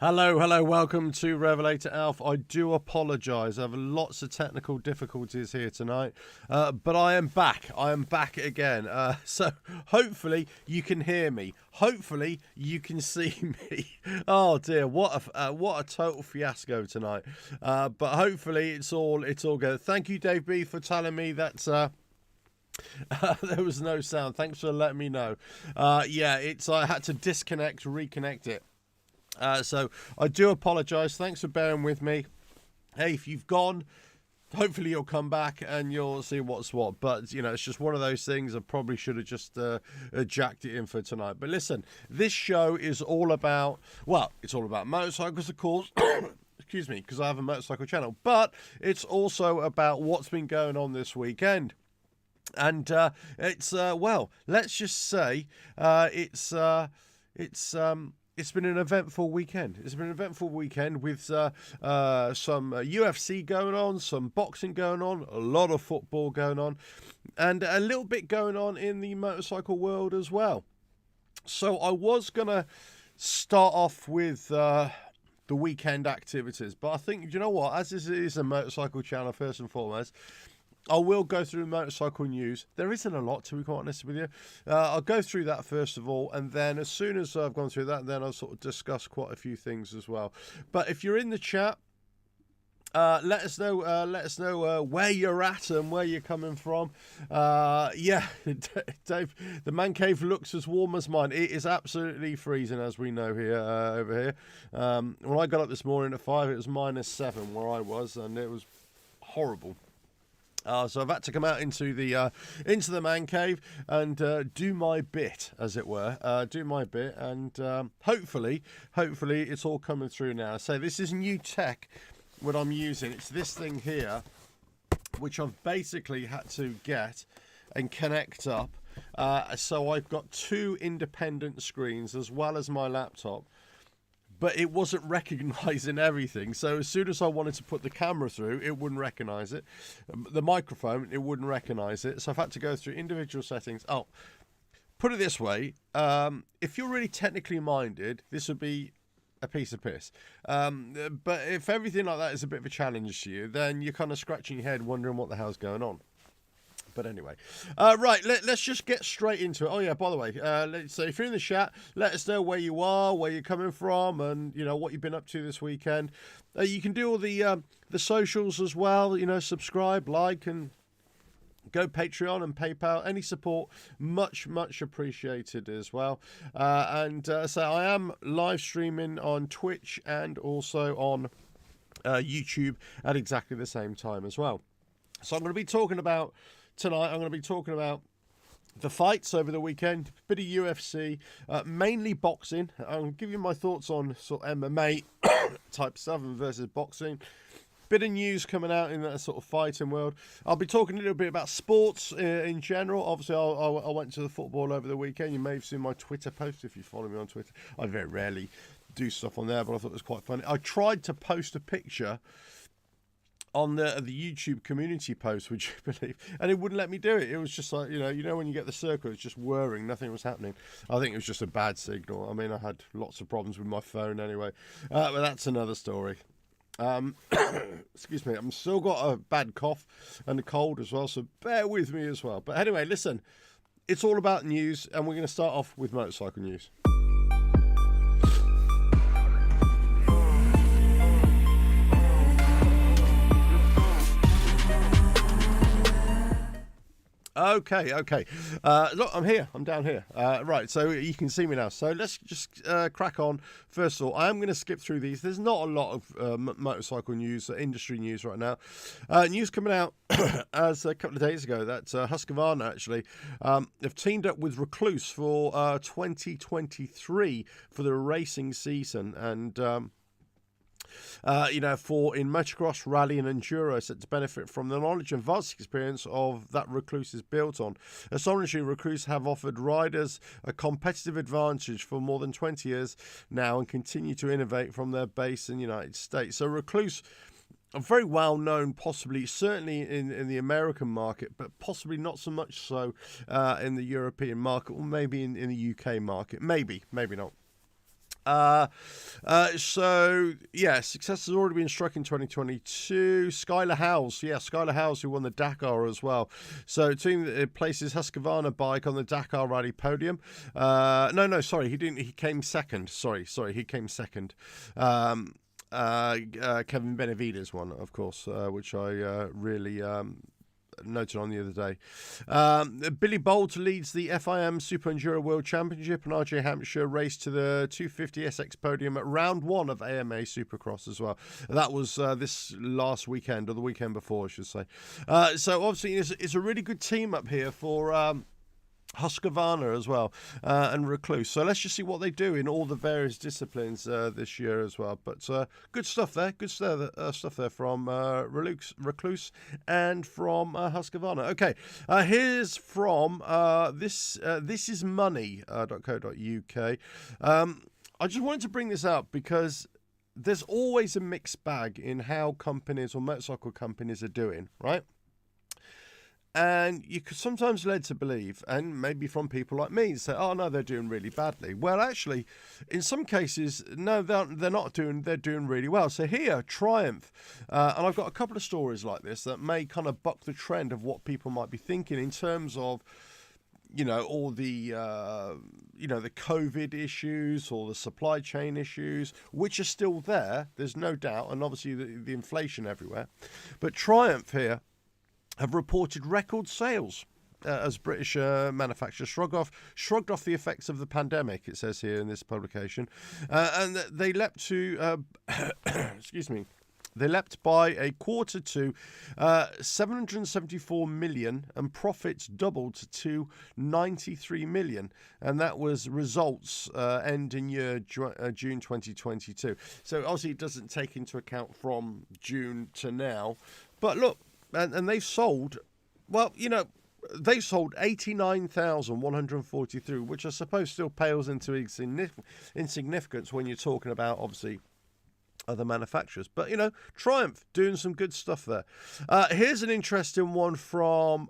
Hello, welcome to Revelator Alf. I do apologise, I have lots of technical difficulties here tonight, but I am back again, so hopefully you can hear me, hopefully you can see me. Oh dear, what a total fiasco tonight, but hopefully it's all good. Thank you, Dave B, for telling me that there was no sound. Thanks for letting me know. I had to disconnect, reconnect it. So I do apologise. Thanks for bearing with me. Hey, if you've gone, hopefully you'll come back and you'll see what's what. But, you know, it's just one of those things. I probably should have just jacked it in for tonight. But listen, this show is all about, it's all about motorcycles, of course. Excuse me, because I have a motorcycle channel. But it's also about what's been going on this weekend. And let's just say it's been an eventful weekend. It's been an eventful weekend with some UFC going on, some boxing going on, a lot of football going on, and a little bit going on in the motorcycle world as well. So I was going to start off with the weekend activities, but I think, you know what, as this is a motorcycle channel first and foremost, I will go through motorcycle news. There isn't a lot, to be quite honest with you. I'll go through that first of all, and then as soon as I've gone through that, then I'll sort of discuss quite a few things as well. But if you're in the chat, let us know. Where you're at and where you're coming from. Dave, the man cave looks as warm as mine. It is absolutely freezing, as we know here over here. When I got up this morning at 5, it was -7 where I was, and it was horrible. So I've had to come out into the man cave and do my bit, as it were. Do my bit, and hopefully it's all coming through now. So this is new tech, what I'm using. It's this thing here, which I've basically had to get and connect up. So I've got 2 independent screens as well as my laptop. But it wasn't recognising everything. So as soon as I wanted to put the camera through, it wouldn't recognise it. The microphone, it wouldn't recognise it. So I've had to go through individual settings. Oh, put it this way. If you're really technically minded, this would be a piece of piss. But if everything like that is a bit of a challenge to you, then you're kind of scratching your head wondering what the hell's going on. But anyway, right, let's just get straight into it. Oh, yeah, by the way, so if you're in the chat, let us know where you are, where you're coming from, and, you know, what you've been up to this weekend. You can do all the socials as well, you know, subscribe, like, and go Patreon and PayPal. Any support, much appreciated as well. So I am live streaming on Twitch and also on YouTube at exactly the same time as well. So I'm going to be talking about... Tonight, I'm going to be talking about the fights over the weekend, bit of UFC, mainly boxing. I'll give you my thoughts on sort of MMA type stuff versus boxing. Bit of news coming out in that sort of fighting world. I'll be talking a little bit about sports in general. Obviously, I went to the football over the weekend. You may have seen my Twitter post if you follow me on Twitter. I very rarely do stuff on there, but I thought it was quite funny. I tried to post a picture on the YouTube community post, would you believe? And it wouldn't let me do it. It was just like, you know when you get the circle, it's just whirring, nothing was happening. I think it was just a bad signal. I mean, I had lots of problems with my phone anyway. But that's another story. Excuse me, I'm still got a bad cough and a cold as well, so bear with me as well. But anyway, listen, it's all about news, and we're going to start off with motorcycle news. Okay. Look, I'm here. I'm down here. Right, so you can see me now. So let's just crack on. First of all, I am going to skip through these. There's not a lot of motorcycle news, industry news right now. News coming out as a couple of days ago that Husqvarna actually have teamed up with Recluse for 2023 for the racing season, and for in motocross, rally and enduro, set to benefit from the knowledge and vast experience of that Recluse is built on. Astonishingly, Recluse have offered riders a competitive advantage for more than 20 years now and continue to innovate from their base in the United States. So Recluse are very well known, possibly, certainly in the American market, but possibly not so much so in the European market, or maybe in the UK market. Maybe not. So yeah, success has already been struck in 2022. Skylar Howes, who won the Dakar as well. So team that places Husqvarna bike on the Dakar Rally podium. Sorry, he didn't. He came second. Sorry, he came second. Kevin Benavides one, of course, which I really noted on the other day. Billy Bolt leads the FIM Super Enduro World Championship, and RJ Hampshire raced to the 250 SX podium at round 1 of AMA Supercross as well. That was this last weekend, or the weekend before, I should say. So obviously it's a really good team up here for Husqvarna as well, and Recluse. So let's just see what they do in all the various disciplines this year as well. But good stuff there. Good stuff there from Recluse and from Husqvarna. Okay, here's from this is money.co.uk. I just wanted to bring this up because there's always a mixed bag in how companies or motorcycle companies are doing, right? And you could sometimes led to believe, and maybe from people like me, say, "Oh no, they're doing really badly." Well, actually, in some cases, no, they're not doing. They're doing really well. So here, Triumph, and I've got a couple of stories like this that may kind of buck the trend of what people might be thinking in terms of, all the, the COVID issues or the supply chain issues, which are still there. There's no doubt, and obviously the inflation everywhere. But Triumph here have reported record sales as British manufacturers shrugged off the effects of the pandemic, it says here in this publication. And they leapt to, excuse me, they leapt by a quarter to 774 million, and profits doubled to 93 million. And that was results ending year June 2022. So obviously it doesn't take into account from June to now. But look, and they've sold, they sold 89,143, which I suppose still pales into insignificance when you're talking about, obviously, other manufacturers. But, Triumph doing some good stuff there. Here's an interesting one from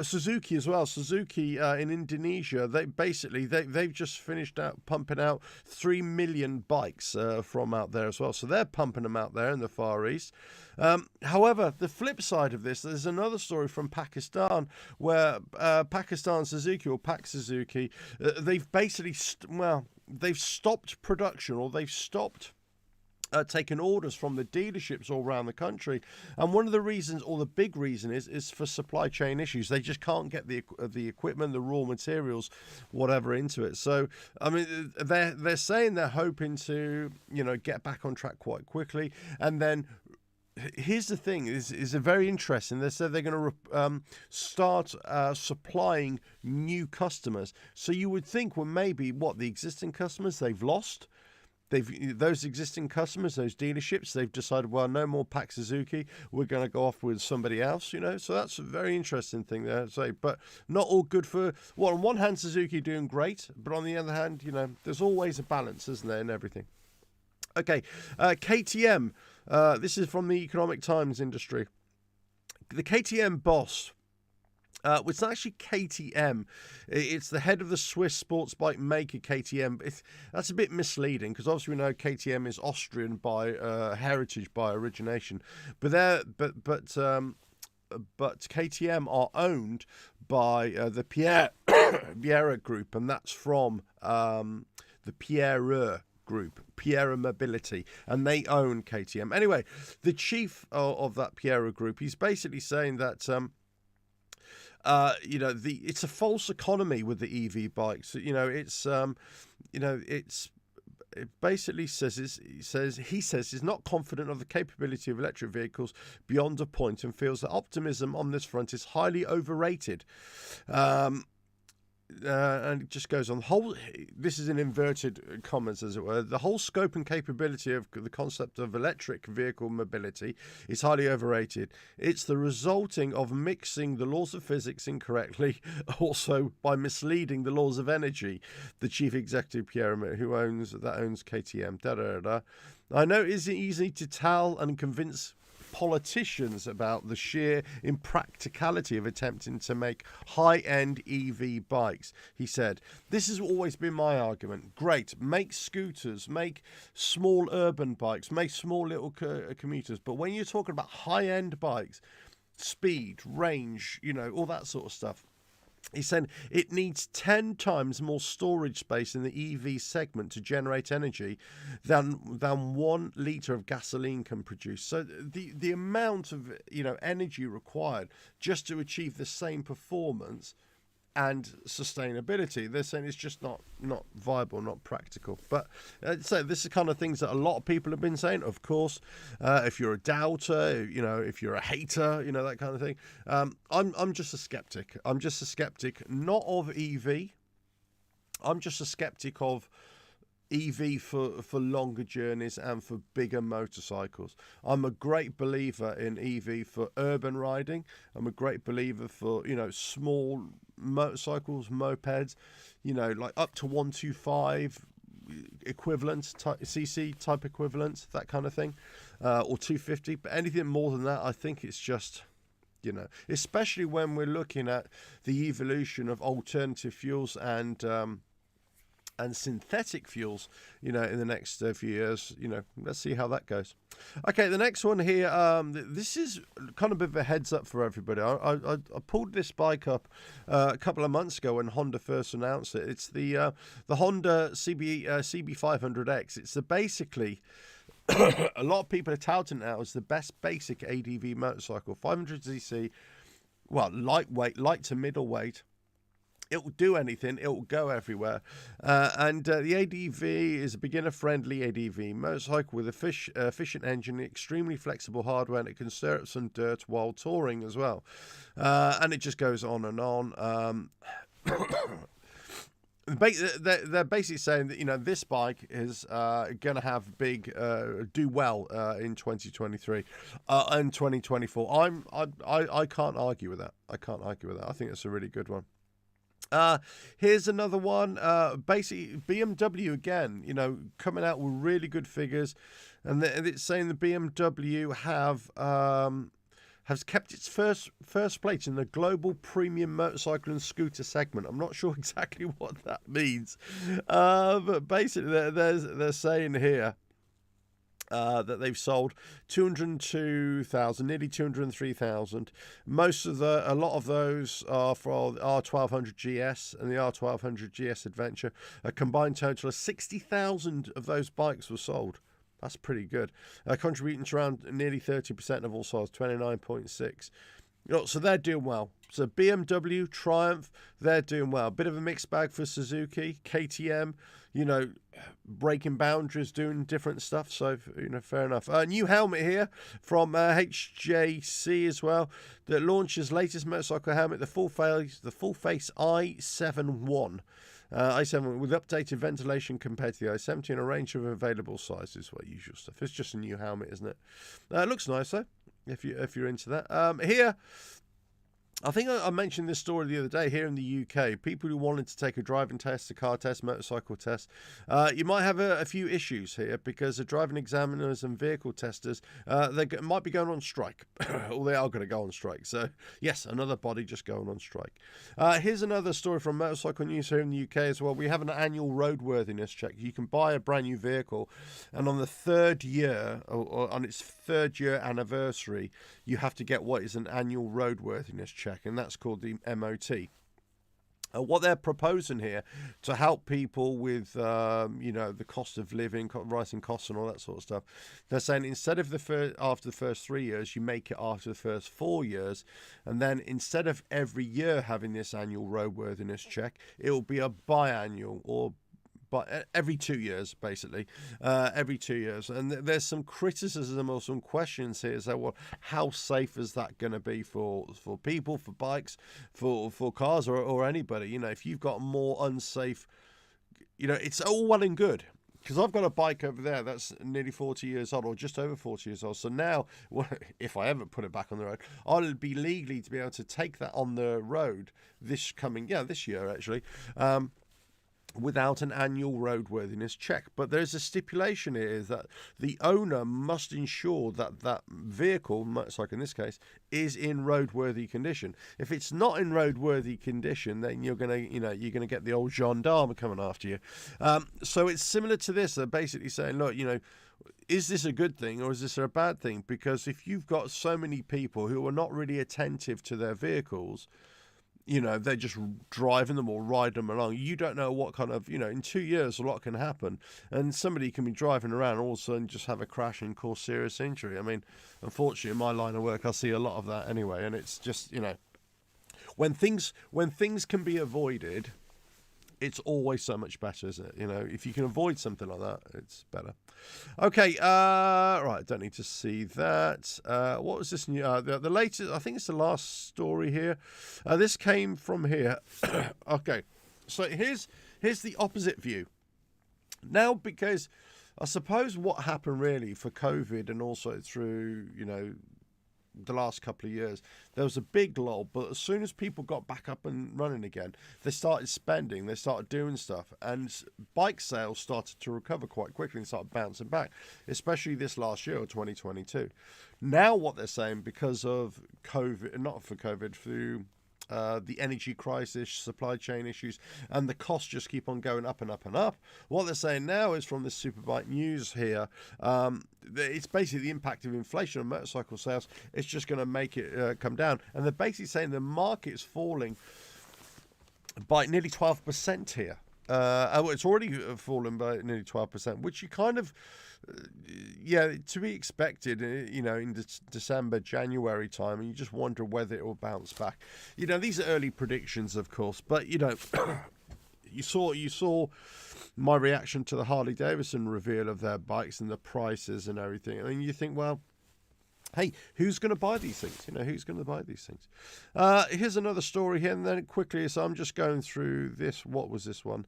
Suzuki as well. Suzuki in Indonesia, they've just finished pumping out 3 million bikes from out there as well. So they're pumping them out there in the Far East. However, the flip side of this, there's another story from Pakistan where Pakistan Suzuki, or Pak Suzuki, they've basically they've stopped production, or they've stopped taking orders from the dealerships all around the country. And one of the reasons, or the big reason, is for supply chain issues. They just can't get the equipment, the raw materials, whatever, into it. So, I mean, they're saying they're hoping to, get back on track quite quickly. And then here's the thing, is very interesting. They said they're going to start supplying new customers. So you would think, well, maybe the existing customers they've lost. Those existing customers, those dealerships, they've decided, well, no more Pak Suzuki. We're going to go off with somebody else, So that's a very interesting thing there to say. But not all good for. Well, on one hand, Suzuki doing great, but on the other hand, there's always a balance, isn't there, in everything. Okay, KTM. This is from the Economic Times industry. The KTM boss. It's actually KTM. It's the head of the Swiss sports bike maker KTM. That's a bit misleading because obviously we know KTM is Austrian by heritage, by origination, but KTM are owned by the Pierre Group, and that's from the Pierre Group, Pierre Mobility, and they own KTM. Anyway, the chief of that Pierre Group, he's basically saying that. It's a false economy with the EV bikes. It basically says he's not confident of the capability of electric vehicles beyond a point, and feels that optimism on this front is highly overrated. And it just goes on. This is in inverted commas, as it were. The whole scope and capability of the concept of electric vehicle mobility is highly overrated. It's the resulting of mixing the laws of physics incorrectly, also by misleading the laws of energy. The chief executive, Pierre, who owns KTM. I know it isn't easy to tell and convince politicians about the sheer impracticality of attempting to make high-end EV bikes. He said, "This has always been my argument. Great, make scooters, make small urban bikes, make small little commuters. But when you're talking about high-end bikes, speed, range, all that sort of stuff," he said it needs 10 times more storage space in the EV segment to generate energy than 1 litre of gasoline can produce. So the amount of energy required just to achieve the same performance and sustainability, they're saying it's just not viable, not practical. But so this is the kind of things that a lot of people have been saying. Of course, if you're a doubter, if you're a hater, that kind of thing. I'm just a skeptic. I'm just a skeptic, not of EV. I'm just a skeptic of EV for longer journeys and for bigger motorcycles. I'm a great believer in EV for urban riding. I'm a great believer for small motorcycles, mopeds, like up to 125 equivalents, CC type equivalents, that kind of thing, or 250. But anything more than that, I think it's just, especially when we're looking at the evolution of alternative fuels and synthetic fuels, in the next few years. Let's see how that goes. Okay, the next one here, this is kind of a bit of a heads up for everybody. I pulled this bike up a couple of months ago when Honda first announced it. It's the Honda CB500X. It's basically a lot of people are touting it now as the best basic ADV motorcycle. 500cc, well, lightweight, light to middleweight. It will do anything. It will go everywhere. And the ADV is a beginner-friendly ADV motorcycle with efficient engine, extremely flexible hardware, and it can stir up some dirt while touring as well. And it just goes on and on. They're basically saying that this bike is going to have do well in 2023 and 2024. I can't argue with that. I think it's a really good one. Here's another one. Basically, BMW again, coming out with really good figures, and it's saying the BMW has kept its first place in the global premium motorcycle and scooter segment. I'm not sure exactly what that means, but basically they're saying here that they've sold 202,000, nearly 203,000. A lot of those are for the R1200 GS and the R1200 GS Adventure. A combined total of 60,000 of those bikes were sold. That's pretty good. Contributing to around nearly 30% of all sales, 29.6. So they're doing well. So BMW, Triumph, they're doing well. Bit of a mixed bag for Suzuki, KTM, breaking boundaries, doing different stuff. So, fair enough. New helmet here from HJC as well, that launches latest motorcycle helmet, the full face i7-1. i7 with updated ventilation compared to the i70 and a range of available sizes. Well, usual stuff. It's just a new helmet, isn't it? It looks nice though, if you're into that. Here, I think I mentioned this story the other day here in the UK. People who wanted to take a driving test, a car test, motorcycle test, you might have a few issues here because the driving examiners and vehicle testers, they might be going on strike, or they are going to go on strike. So, yes, another body just going on strike. Here's another story from Motorcycle News here in the UK as well. We have an annual roadworthiness check. You can buy a brand new vehicle, and on the third year, or on its third year anniversary, you have to get what is an annual roadworthiness check, and that's called the MOT. What they're proposing here to help people with, the cost of living, rising costs and all that sort of stuff, they're saying instead of after the first 3 years, you make it after the first 4 years, and then instead of every year having this annual roadworthiness check, it will be a biannual or but every 2 years, basically, every 2 years. And there's some criticism or some questions here. So, well, how safe is that going to be for people, for bikes, for cars, or anybody? If you've got more unsafe, it's all well and good. Because I've got a bike over there that's nearly 40 years old, or just over 40 years old. So now, if I ever put it back on the road, I'll be legally to be able to take that on the road this year, actually. without an annual roadworthiness check. But there's a stipulation here is that the owner must ensure that that vehicle, motorcycle in this case, is in roadworthy condition. If it's not in roadworthy condition, then you're gonna get the old gendarme coming after you. So it's similar to this. They're basically saying, look, is this a good thing or is this a bad thing? Because if you've got so many people who are not really attentive to their vehicles, they're just driving them or riding them along. You don't know what kind of, in 2 years, a lot can happen. And somebody can be driving around and all of a sudden just have a crash and cause serious injury. I mean, unfortunately, in my line of work, I see a lot of that anyway. And it's just, when things can be avoided, it's always so much better, isn't it? If you can avoid something like that, it's better. Okay, right, don't need to see that. What was this new? The latest, I think it's the last story here. This came from here. Okay, so here's the opposite view. Now, because I suppose what happened really for COVID and also through, the last couple of years, there was a big lull, but as soon as people got back up and running again, they started spending, they started doing stuff, and bike sales started to recover quite quickly and started bouncing back, especially this last year, 2022. Now what they're saying, because of COVID, not for COVID, through the energy crisis, supply chain issues, and the costs just keep on going up and up and up. What they're saying now is, from this Superbike news here, it's basically the impact of inflation on motorcycle sales. It's just going to make it come down. And they're basically saying the market is falling by nearly 12% here. It's already fallen by nearly 12%, which you kind of, to be expected, in December, January time, and you just wonder whether it will bounce back. These are early predictions, of course, but, you saw my reaction to the Harley-Davidson reveal of their bikes and the prices and everything. I mean, you think, well, hey, who's going to buy these things? Who's going to buy these things? Here's another story here, and then quickly, so I'm just going through this. What was this one?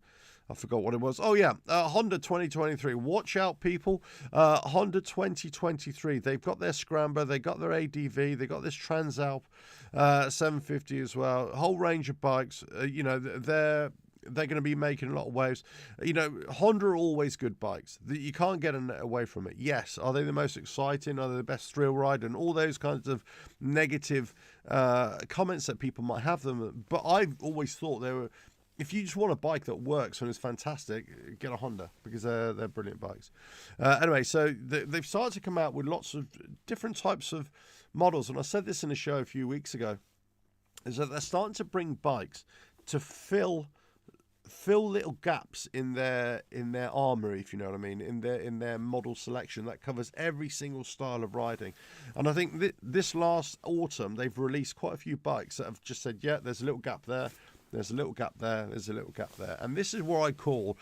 I forgot what it was. Oh, yeah, Honda 2023. Watch out, people. Honda 2023. They've got their Scrambler. They got their ADV. They got this Transalp 750 as well. A whole range of bikes. They're going to be making a lot of waves. Honda are always good bikes. You can't get away from it. Yes, are they the most exciting? Are they the best thrill ride? And all those kinds of negative comments that people might have them. But I've always thought they were. If you just want a bike that works and is fantastic, get a Honda, because they're brilliant bikes. Anyway, so they've started to come out with lots of different types of models. And I said this in a show a few weeks ago, is that they're starting to bring bikes to fill little gaps in their armory, if you know what I mean, in their model selection that covers every single style of riding. And I think this last autumn they've released quite a few bikes that have just said, yeah, there's a little gap there, there's a little gap there, there's a little gap there. And this is what I call,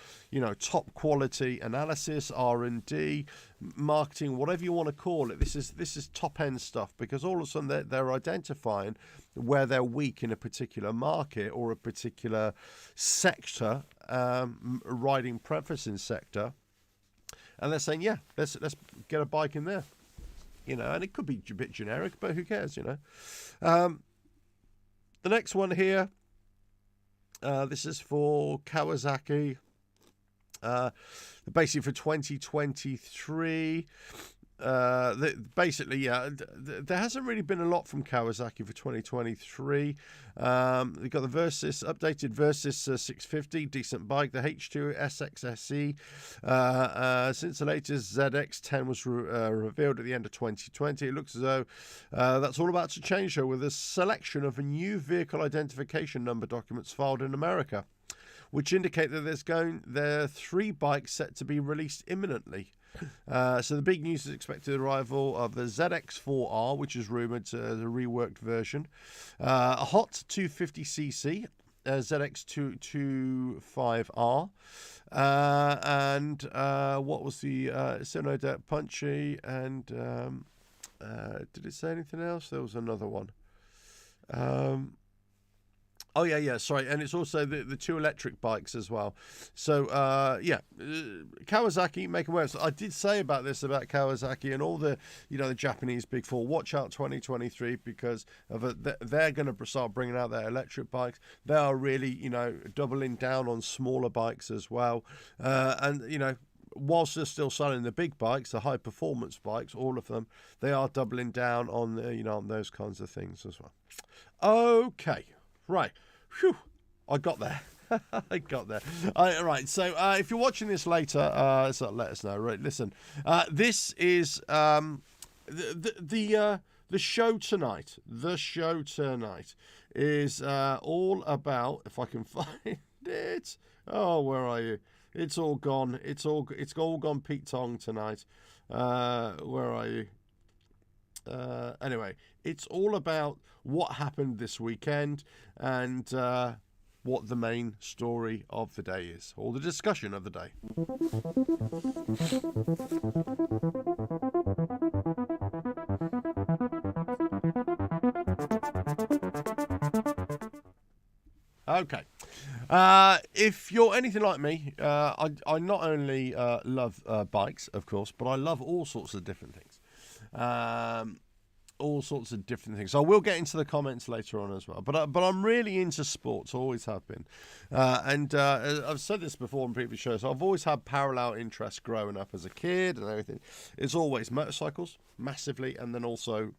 top quality analysis, R&D, marketing, whatever you want to call it. This is top end stuff, because all of a sudden they're identifying where they're weak in a particular market or a particular sector, riding preferencing sector, and they're saying, yeah, let's get a bike in there, and it could be a bit generic, but who cares, The next one here, this is for Kawasaki, basically for 2023. Basically, there hasn't really been a lot from Kawasaki for 2023. They've got the Versys, updated Versys 650, decent bike. The H2 SXSE, since the latest ZX10 was revealed at the end of 2020, it looks as though that's all about to change, though, with a selection of a new vehicle identification number documents filed in America, which indicate that there are 3 bikes set to be released imminently. So the big news is expected arrival of the ZX4R, which is rumoured to the reworked version, a hot 250cc ZX25R, and what was the Sonodet Punchy, and did it say anything else? There was another one. Oh yeah, sorry, and it's also the two electric bikes as well. So Kawasaki making waves. I did say about Kawasaki and all the the Japanese big four. Watch out 2023 because they're going to start bringing out their electric bikes. They are really doubling down on smaller bikes as well, and whilst they're still selling the big bikes, the high performance bikes, all of them, they are doubling down on on those kinds of things as well. Okay, right. Phew, I got there. I got there. Right, so if you're watching this later, so let us know. Right, listen. This is the show tonight. The show tonight is all about. If I can find it. Oh, where are you? It's all gone. It's all gone Pete Tong tonight. Where are you? Anyway, it's all about what happened this weekend and what the main story of the day is, or the discussion of the day. Okay. If you're anything like me, I not only love bikes, of course, but I love all sorts of different things. All sorts of different things. I will get into the comments later on as well. But I'm really into sports. Always have been. And I've said this before in previous shows. I've always had parallel interests growing up as a kid and everything. It's always motorcycles, massively, and then also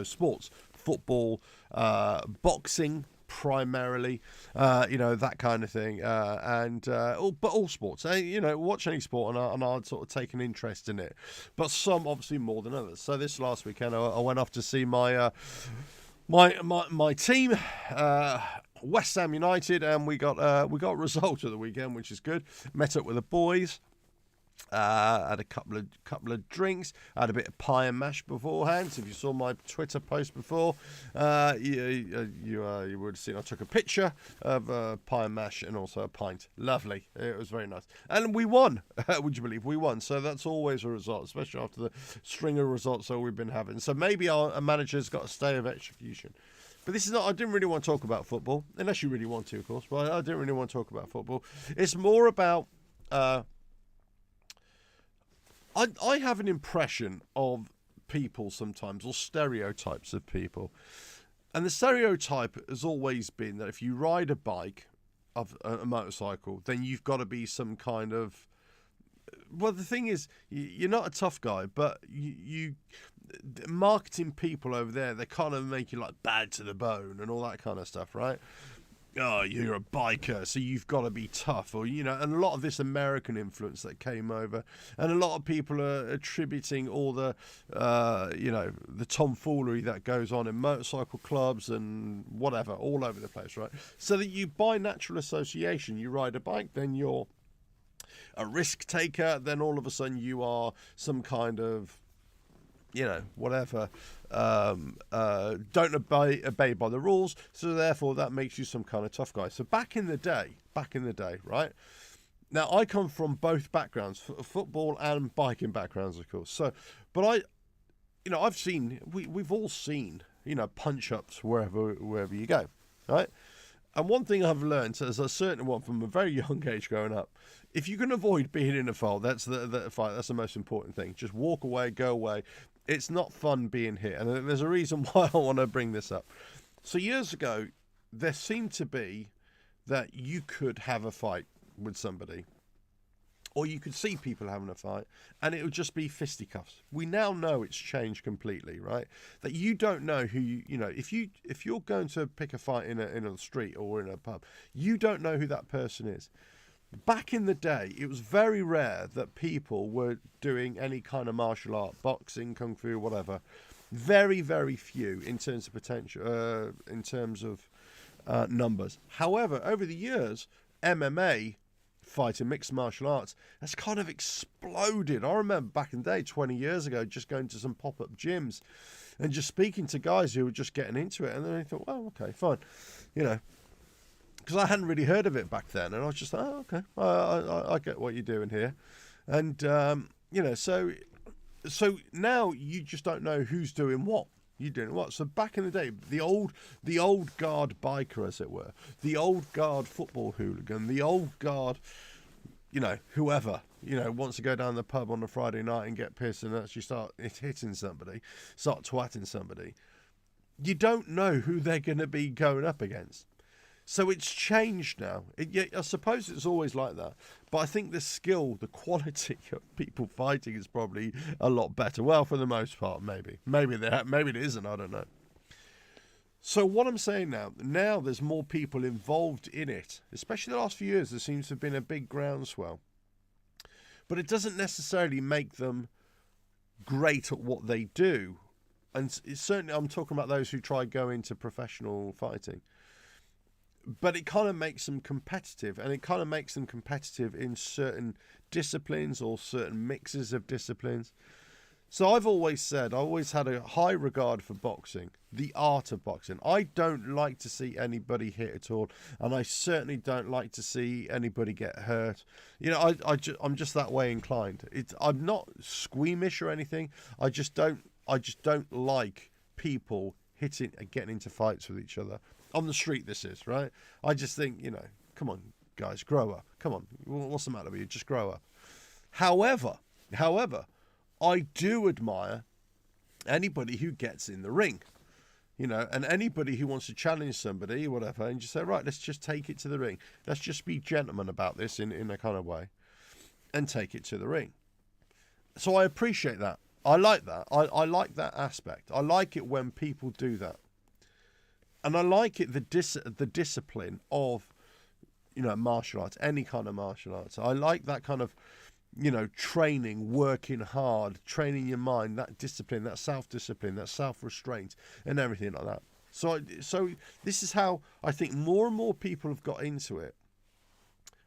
sports, football, boxing. Primarily, that kind of thing, but all sports. Watch any sport and I'd sort of take an interest in it. But some obviously more than others. So this last weekend, I went off to see my team, West Ham United, and we got a result of the weekend, which is good. Met up with the boys. Had a couple of drinks. Had a bit of pie and mash beforehand. So if you saw my Twitter post before, you would have seen I took a picture of pie and mash and also a pint. Lovely. It was very nice, and we won. Would you believe we won? So that's always a result, especially after the string of results that we've been having. So maybe our manager's got a stay of execution. But this is not. I didn't really want to talk about football, unless you really want to, of course. But I didn't really want to talk about football. It's more about. I have an impression of people sometimes, or stereotypes of people. And the stereotype has always been that if you ride a bike, of a motorcycle, then you've got to be some kind of... Well, the thing is, you're not a tough guy, but you marketing people over there, they kind of make you like bad to the bone and all that kind of stuff, right? Oh, you're a biker, so you've got to be tough, or and a lot of this American influence that came over, and a lot of people are attributing all the the tomfoolery that goes on in motorcycle clubs and whatever all over the place, right? So that you, by natural association, you ride a bike, then you're a risk taker, then all of a sudden you are some kind of whatever, don't obey by the rules, so therefore that makes you some kind of tough guy. So back in the day, right? Now I come from both backgrounds, football and biking backgrounds, of course. So, but I've seen, we've all seen, punch-ups wherever you go, right? And one thing I've learned as a certain one from a very young age growing up, if you can avoid being in a fight, that's the fight. That's the most important thing. Just walk away, go away. It's not fun being hit. And there's a reason why I want to bring this up. So years ago, there seemed to be that you could have a fight with somebody, or you could see people having a fight, and it would just be fisticuffs. We now know it's changed completely, right? That you don't know who if you're going to pick a fight in a street or in a pub, you don't know who that person is. Back in the day, it was very rare that people were doing any kind of martial art, boxing, kung fu, whatever. Very, very few in terms of potential, in terms of numbers. However, over the years, MMA, fighting, mixed martial arts, has kind of exploded. I remember back in the day, 20 years ago, just going to some pop-up gyms and just speaking to guys who were just getting into it. And then I thought, well, okay, fine. Because I hadn't really heard of it back then, and I was just like, oh, okay, I get what you're doing here, and so now you just don't know who's doing what. You doing what? So back in the day, the old guard biker, as it were, the old guard football hooligan, the old guard, whoever, wants to go down the pub on a Friday night and get pissed and actually start hitting somebody, start twatting somebody. You don't know who they're going to be going up against. So it's changed now. I suppose it's always like that. But I think the skill, the quality of people fighting is probably a lot better. Well, for the most part, maybe. Maybe it isn't, I don't know. So what I'm saying now there's more people involved in it. Especially the last few years, there seems to have been a big groundswell. But it doesn't necessarily make them great at what they do. And certainly I'm talking about those who try go into professional fighting. But it kind of makes them competitive, and it kind of makes them competitive in certain disciplines or certain mixes of disciplines. So I've always said, I always had a high regard for boxing, the art of boxing. I don't like to see anybody hit at all, and I certainly don't like to see anybody get hurt. I'm just that way inclined. I'm not squeamish or anything. I just don't like people getting into fights with each other. On the street, this is, right? I just think, come on, guys, grow up. Come on, what's the matter with you? Just grow up. However, I do admire anybody who gets in the ring, and anybody who wants to challenge somebody, whatever, and just say, right, let's just take it to the ring. Let's just be gentlemen about this in a kind of way and take it to the ring. So I appreciate that. I like that. I like that aspect. I like it when people do that. And I like it, the discipline of, martial arts, any kind of martial arts. I like that kind of, training, working hard, training your mind, that discipline, that self-discipline, that self-restraint, and everything like that. So this is how I think more and more people have got into it.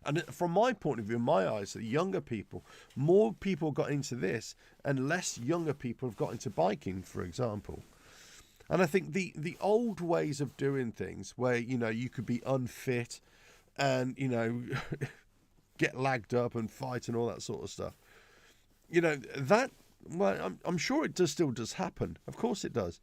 And from my point of view, in my eyes, the younger people, more people got into this, and less younger people have got into biking, for example. And I think the old ways of doing things where, you could be unfit and, get lagged up and fight and all that sort of stuff. I'm sure it still does happen. Of course it does.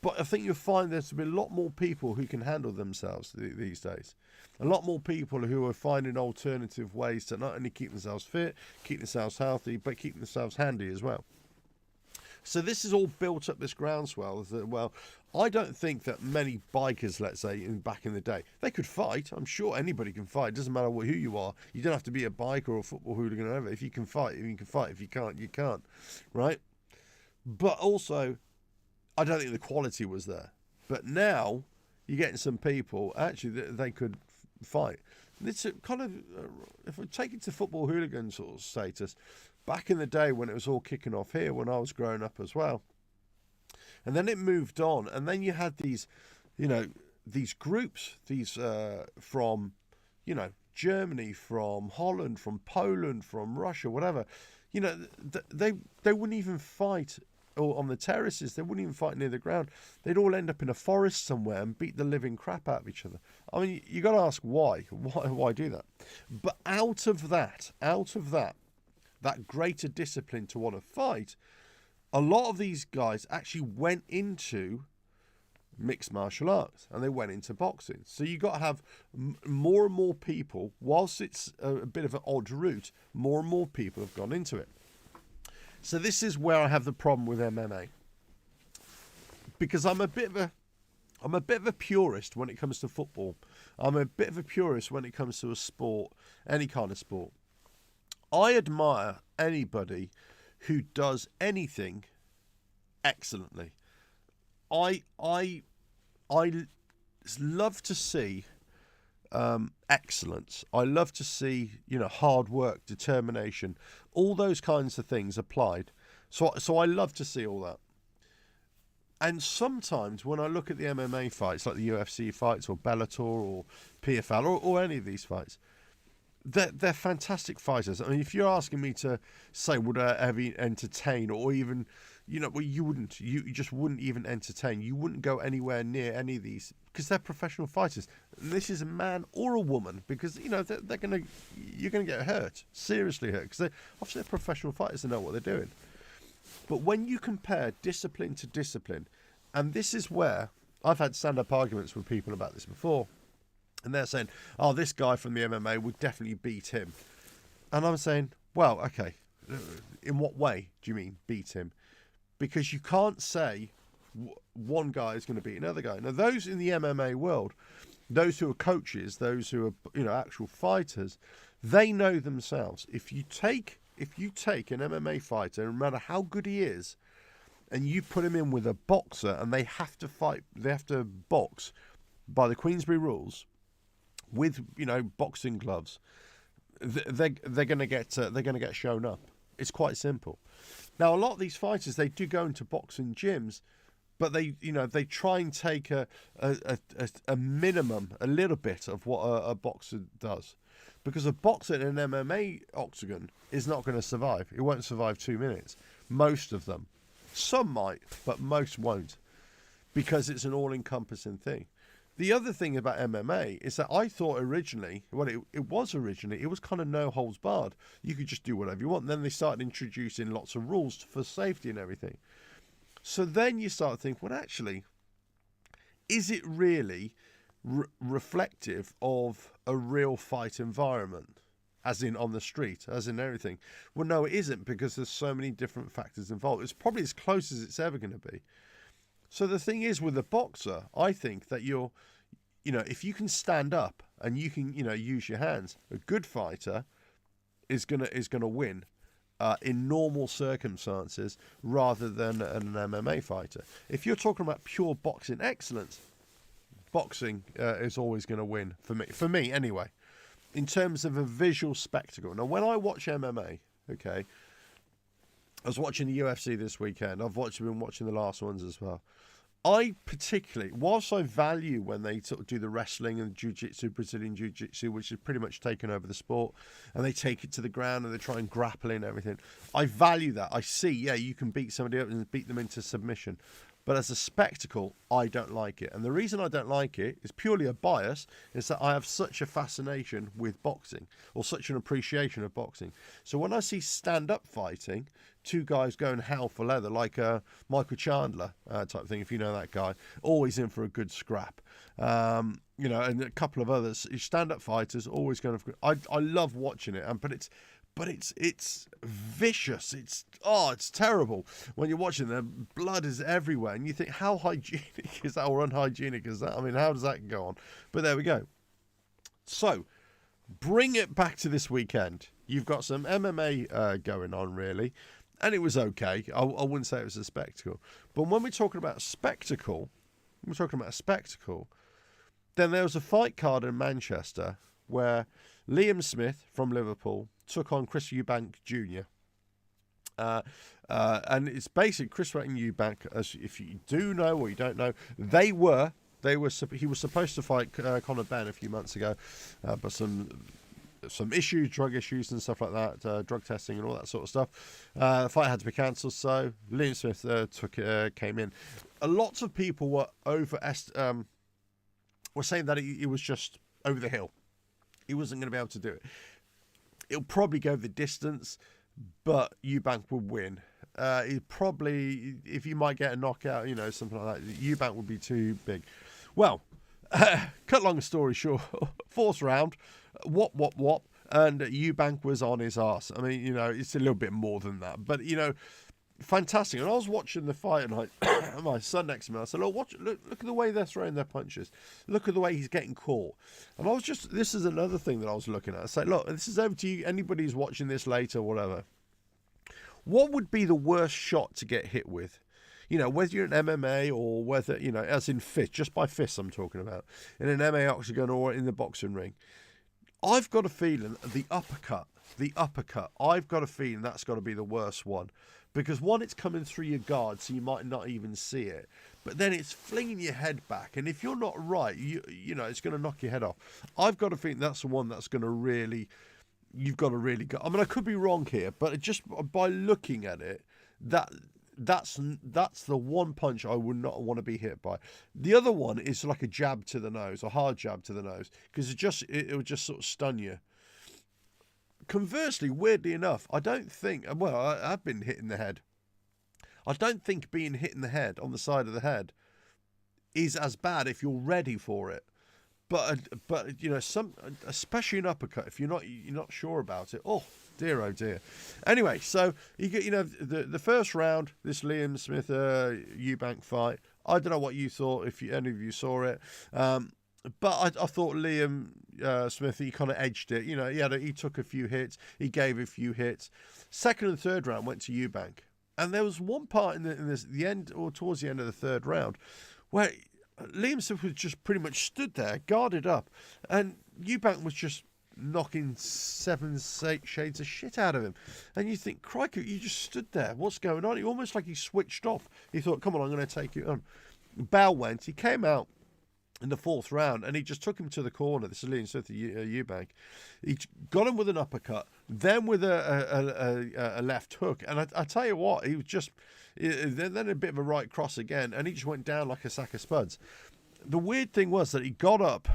But I think you'll find there's been a lot more people who can handle themselves these days. A lot more people who are finding alternative ways to not only keep themselves fit, keep themselves healthy, but keep themselves handy as well. So this is all built up, this groundswell. Well, I don't think that many bikers, let's say, back in the day, they could fight. I'm sure anybody can fight. It doesn't matter who you are. You don't have to be a biker or a football hooligan or whatever. If you can fight, you can fight. If you can't, you can't. Right? But also, I don't think the quality was there. But now, you're getting some people, actually, they could fight. It's kind of, if we take it to football hooligan sort of status, back in the day when it was all kicking off here, when I was growing up as well. And then it moved on. And then you had these, these groups, from, Germany, from Holland, from Poland, from Russia, whatever. They wouldn't even fight on the terraces. They wouldn't even fight near the ground. They'd all end up in a forest somewhere and beat the living crap out of each other. I mean, you got to ask why. Why do that? But out of that, that greater discipline to want to fight, a lot of these guys actually went into mixed martial arts and they went into boxing. So you got to have more and more people, whilst it's a bit of an odd route, more and more people have gone into it. So this is where I have the problem with MMA, because I'm a bit of a purist when it comes to football. I'm a bit of a purist when it comes to a sport, any kind of sport. I admire anybody who does anything excellently. I love to see excellence. I love to see, hard work, determination, all those kinds of things applied. So I love to see all that. And sometimes when I look at the MMA fights, like the UFC fights or Bellator or PFL or any of these fights, they're fantastic fighters. I mean, if you're asking me to say, would I ever entertain, or even, well, you wouldn't. You just wouldn't even entertain. You wouldn't go anywhere near any of these because they're professional fighters. And this is a man or a woman, because you're gonna get hurt, seriously hurt, because obviously they're professional fighters and know what they're doing. But when you compare discipline to discipline, And this is where I've had stand-up arguments with people about this before. And they're saying, oh, this guy from the MMA would definitely beat him. And I'm saying, well, okay, in what way do you mean beat him? Because you can't say one guy is going to beat another guy. Now, those in the MMA world, those who are coaches, those who are actual fighters, they know themselves. If you take an MMA fighter, no matter how good he is, and you put him in with a boxer, and they have to box by the Queensberry rules with boxing gloves, they're going to get shown up. It's quite simple. Now, a lot of these fighters, they do go into boxing gyms, but they try and take a minimum, a little bit of what a boxer does, because a boxer in an MMA octagon is not going to survive. It won't survive 2 minutes. Most of them, some might, but most won't, because it's an all-encompassing thing. The other thing about MMA is that I thought originally, it was kind of no holds barred. You could just do whatever you want. And then they started introducing lots of rules for safety and everything. So then you start thinking, well, actually, is it really reflective of a real fight environment, as in on the street, as in everything? Well, no, it isn't, because there's so many different factors involved. It's probably as close as it's ever going to be. So the thing is, with a boxer, I think that if you can stand up and you can, use your hands, a good fighter is gonna win in normal circumstances rather than an MMA fighter. If you're talking about pure boxing excellence, boxing is always going to win for me anyway, in terms of a visual spectacle. Now, when I watch MMA, okay, I was watching the UFC this weekend. I've been watching the last ones as well. I particularly, whilst I value when they sort of do the wrestling and jiu-jitsu, Brazilian jiu-jitsu, which has pretty much taken over the sport, and they take it to the ground and they try and grapple and everything. I value that. I see, you can beat somebody up and beat them into submission. But as a spectacle, I don't like it. And the reason I don't like it is purely a bias, is that I have such a fascination with boxing, or such an appreciation of boxing. So when I see stand-up fighting, two guys going hell for leather, like Michael Chandler type thing, if you know that guy, always in for a good scrap. And a couple of others, stand-up fighters, always going to... I love watching it, but it's vicious. It's terrible when you're watching them. Blood is everywhere, and you think, how hygienic is that, or unhygienic is that? I mean, how does that go on? But there we go. So, bring it back to this weekend. You've got some MMA going on, really, and it was okay. I wouldn't say it was a spectacle. But when we're talking about a spectacle, then there was a fight card in Manchester where Liam Smith from Liverpool took on Chris Eubank Jr. And it's basically Chris and Eubank, as if you do know or you don't know, he was supposed to fight Conor Benn a few months ago, but some issues, drug issues and stuff like that, drug testing and all that sort of stuff. The fight had to be cancelled, so Liam Smith came in. A lot of people were saying that he was just over the hill. He wasn't going to be able to do it. It'll probably go the distance, but Eubank would win. It probably, if you might get a knockout, something like that, Eubank would be too big. Well, cut long story short, fourth round, whop, and Eubank was on his arse. I mean, it's a little bit more than that, but, fantastic. And I was watching the fight, and my son next to me, I said, look at the way they're throwing their punches. Look at the way he's getting caught. And this is another thing that I was looking at. I said, look, this is over to you, anybody who's watching this later, whatever. What would be the worst shot to get hit with? Whether you're in MMA or whether, as in fist, just by fists I'm talking about, in an MMA octagon or in the boxing ring. I've got a feeling the uppercut, I've got a feeling that's got to be the worst one. Because one, it's coming through your guard, so you might not even see it. But then it's flinging your head back, and if you're not right, it's going to knock your head off. I've got a feeling that's the one that's going to really, you've got to really go. I mean, I could be wrong here, but just by looking at it, that's the one punch I would not want to be hit by. The other one is like a jab to the nose, a hard jab to the nose, because it would just sort of stun you. Conversely, weirdly enough, I don't think... Well, I have been hit in the head. I don't think being hit in the head, on the side of the head, is as bad if you're ready for it. But you know, especially an uppercut, if you're not sure about it, oh dear. Anyway, so you get, you know, the first round, this Liam Smith Eubank fight. I don't know what you thought, if any of you saw it, but I thought Liam Smith, he kind of edged it. You know, he took a few hits, he gave a few hits. Second and third round went to Eubank, and there was one part in the end, or towards the end of the third round, where Liam Smith was just pretty much stood there, guarded up, and Eubank was just knocking 7 shades of shit out of him. And you think, crikey, you just stood there. What's going on? He almost like he switched off. He thought, come on, I'm going to take you on. Bell went. He came out in the fourth round, and he just took him to the corner. This is Liam Smith, Eubank. He got him with an uppercut, then with a left hook. And I tell you what, he was just... Then a bit of a right cross again, and he just went down like a sack of spuds. The weird thing was that he got up,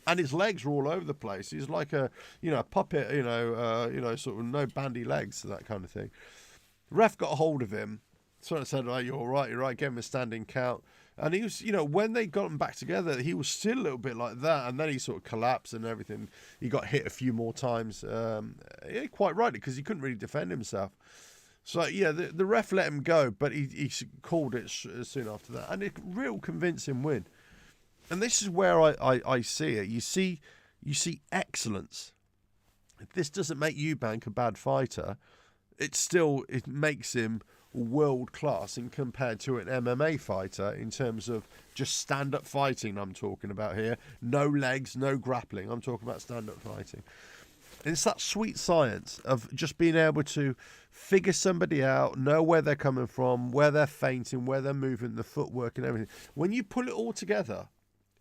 and his legs were all over the place. He's like a puppet, sort of no bandy legs, that kind of thing. The ref got a hold of him, sort of said, "Oh, you're all right, gave him a standing count." And he was, when they got him back together, he was still a little bit like that, and then he sort of collapsed and everything. He got hit a few more times, quite rightly, because he couldn't really defend himself. So, yeah, the ref let him go, but he called it soon after that. And a real convincing win. And this is where I see it. You see excellence. This doesn't make Eubank a bad fighter. It makes him world class in compared to an MMA fighter in terms of just stand-up fighting I'm talking about here. No legs, no grappling. I'm talking about stand-up fighting. And it's that sweet science of just being able to figure somebody out, know where they're coming from, where they're feinting, where they're moving, the footwork and everything. When you pull it all together,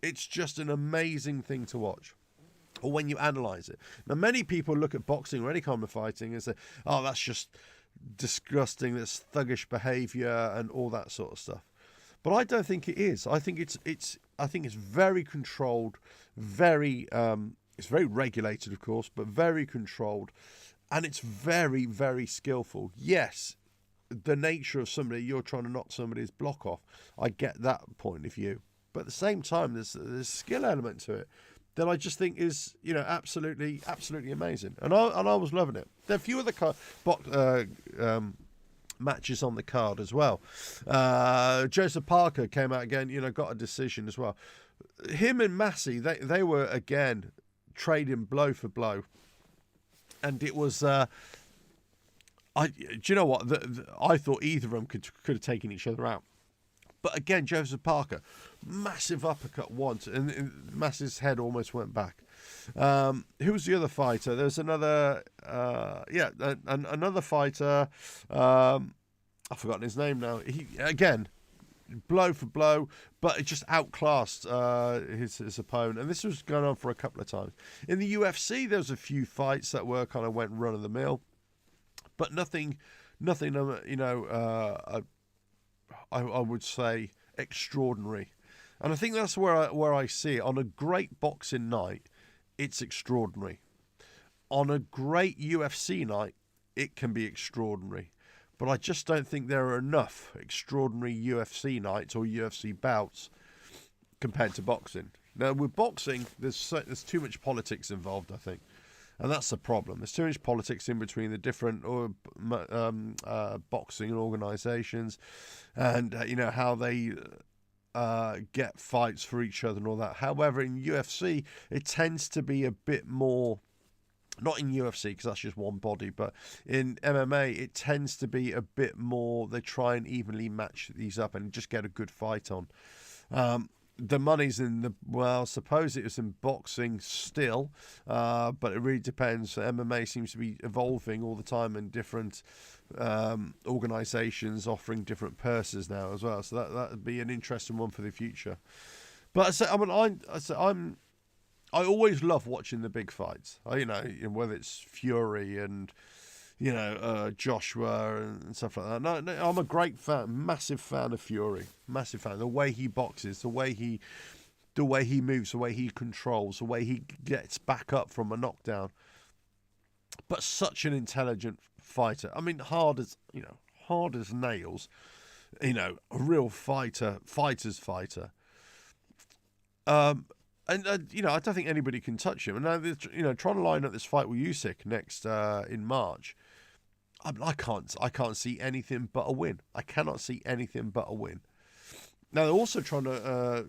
it's just an amazing thing to watch. Or when you analyse it. Now, many people look at boxing or any kind of fighting and say, oh, that's just disgusting, that's thuggish behaviour and all that sort of stuff. But I don't think it is. I think it's very controlled, it's very regulated, of course, but very controlled, and it's very, very skillful. Yes, the nature of somebody, you're trying to knock somebody's block off. I get that point of view, but at the same time, there's a skill element to it that I just think is, absolutely amazing, and I was loving it. There are a few other matches on the card as well. Joseph Parker came out again, got a decision as well. Him and Massey, they were again trading blow for blow, and it was do you know what, I thought either of them could have taken each other out, but again, Joseph Parker, massive uppercut once, and Massey's head almost went back. Who was the other fighter? There's another another fighter, I've forgotten his name now. He again, blow for blow, but it just outclassed his opponent. And this was going on for a couple of times. In the UFC, there was a few fights that were kind of went run of the mill, but nothing. I would say extraordinary. And I think that's where I see it. On a great boxing night, it's extraordinary. On a great UFC night, it can be extraordinary. But I just don't think there are enough extraordinary UFC nights or UFC bouts compared to boxing. Now, with boxing, there's too much politics involved, I think. And that's the problem. There's too much politics in between the different boxing organisations and, how they get fights for each other and all that. However, in UFC, it tends to be a bit more... Not in UFC, because that's just one body, but in MMA, it tends to be a bit more, they try and evenly match these up and just get a good fight on. The money's in suppose it was in boxing still, but it really depends. MMA seems to be evolving all the time, and different organisations offering different purses now as well. So that would be an interesting one for the future. But I always love watching the big fights. Whether it's Fury and Joshua and stuff like that. No, I'm a great fan, massive fan of Fury, massive fan. The way he boxes, the way he moves, the way he controls, the way he gets back up from a knockdown. But such an intelligent fighter. I mean, hard as nails. A real fighter's fighter. You know, I don't think anybody can touch him. And now, you know, trying to line up this fight with Usyk next in March, I can't see anything but a win. I cannot see anything but a win. Now they're also trying to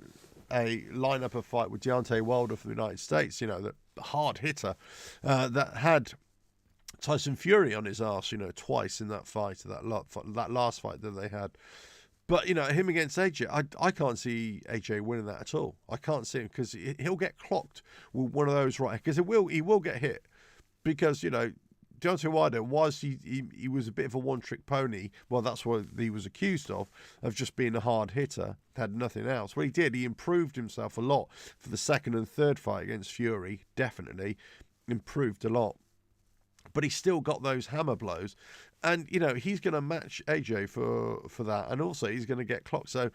line up a fight with Deontay Wilder from the United States. You know, the hard hitter that had Tyson Fury on his arse, you know, twice in that fight, that last fight that they had. But, you know, him against AJ, I can't see AJ winning that at all. I can't see him because he'll get clocked with one of those right. Because he will get hit. Because, you know, Deontay Wilder, was he was a bit of a one-trick pony. Well, that's what he was accused of just being a hard hitter, had nothing else. Well, he did. He improved himself a lot for the second and third fight against Fury. Definitely improved a lot. But he's still got those hammer blows. And, you know, he's going to match AJ for that. And also, he's going to get clocked. So,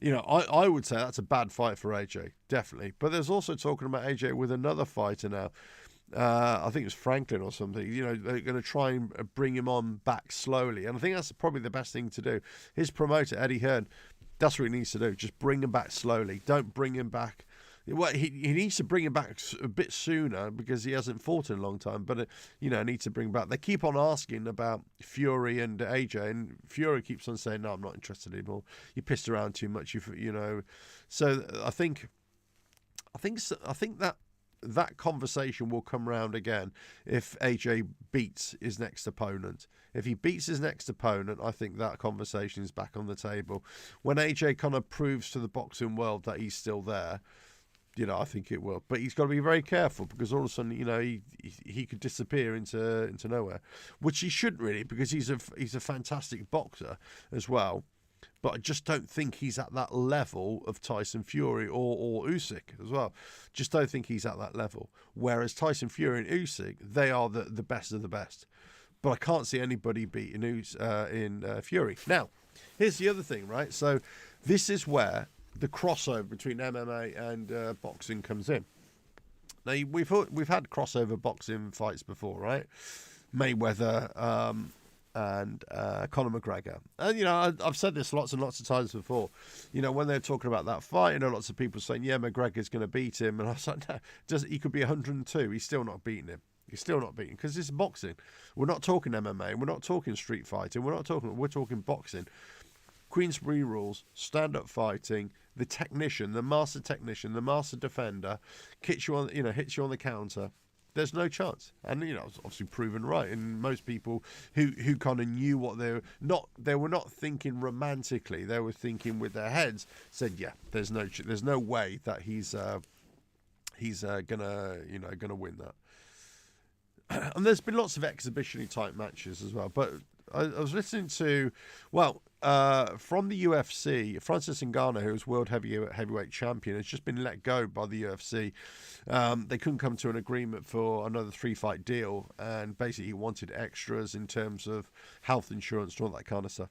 you know, I would say that's a bad fight for AJ, definitely. But there's also talking about AJ with another fighter now. I think it was Franklin or something. You know, they're going to try and bring him on back slowly. And I think that's probably the best thing to do. His promoter, Eddie Hearn, that's what he needs to do. Just bring him back slowly. Don't bring him back. Well, he needs to bring him back a bit sooner because he hasn't fought in a long time. But, you know, needs to bring him back. They keep on asking about Fury and AJ, and Fury keeps on saying, no, I'm not interested anymore. You pissed around too much, you know. So I think that conversation will come round again if AJ beats his next opponent. If he beats his next opponent, I think that conversation is back on the table. When AJ kind of proves to the boxing world that he's still there, you know, I think it will. But he's got to be very careful because all of a sudden, you know, he could disappear into nowhere, which he shouldn't really, because he's a fantastic boxer as well. But I just don't think he's at that level of Tyson Fury or Usyk as well. Just don't think he's at that level. Whereas Tyson Fury and Usyk, they are the best of the best. But I can't see anybody beating Fury. Now, here's the other thing, right? So this is where the crossover between MMA and boxing comes in. Now, we've had crossover boxing fights before, right? Mayweather and Conor McGregor. And, you know, I've said this lots and lots of times before. You know, when they're talking about that fight, you know, lots of people saying, yeah, McGregor's going to beat him. And I was like, no, he could be 102. He's still not beating him. He's still not beating, because it's boxing. We're not talking MMA. We're not talking street fighting. We're talking boxing. Queensberry rules, stand-up fighting, the technician, the master technician, the master defender, hits you on the counter. There's no chance. And, you know, it's obviously proven right. And most people who kind of knew what they were not thinking romantically. They were thinking with their heads. Said, yeah, there's no way that he's gonna win that. And there's been lots of exhibition-y type matches as well. But I was listening to, from the UFC, Francis Ngannou, who was world heavyweight champion, has just been let go by the UFC. They couldn't come to an agreement for another 3-fight deal, and basically he wanted extras in terms of health insurance and all that kind of stuff.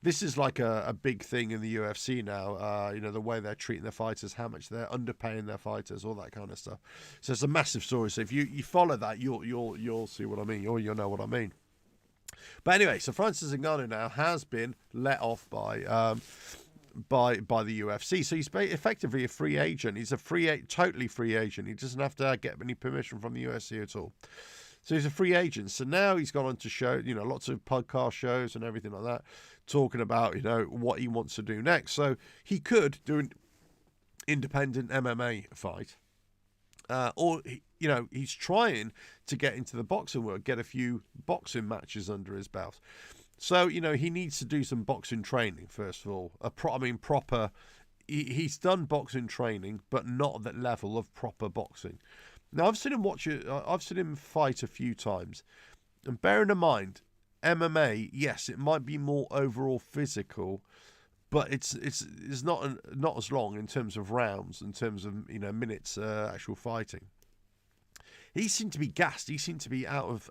This is like a big thing in the UFC now, you know, the way they're treating their fighters, how much they're underpaying their fighters, all that kind of stuff. So it's a massive story. So if you follow that, you'll see what I mean, or you'll know what I mean. But anyway, so Francis Ngannou now has been let off by the UFC. So he's effectively a free agent. He's totally free agent. He doesn't have to get any permission from the UFC at all. So he's a free agent. So now he's gone on to show, you know, lots of podcast shows and everything like that, talking about, you know, what he wants to do next. So he could do an independent MMA fight, or, you know, he's trying to get into the boxing world, get a few boxing matches under his belt. So, you know, he needs to do some boxing training, first of all. Proper. He's done boxing training, but not at that level of proper boxing. Now, I've seen him fight a few times. And bearing in mind, MMA, yes, it might be more overall physical, but it's not as long in terms of rounds, in terms of, you know, minutes actual fighting. He seemed to be gassed. He seemed to be out of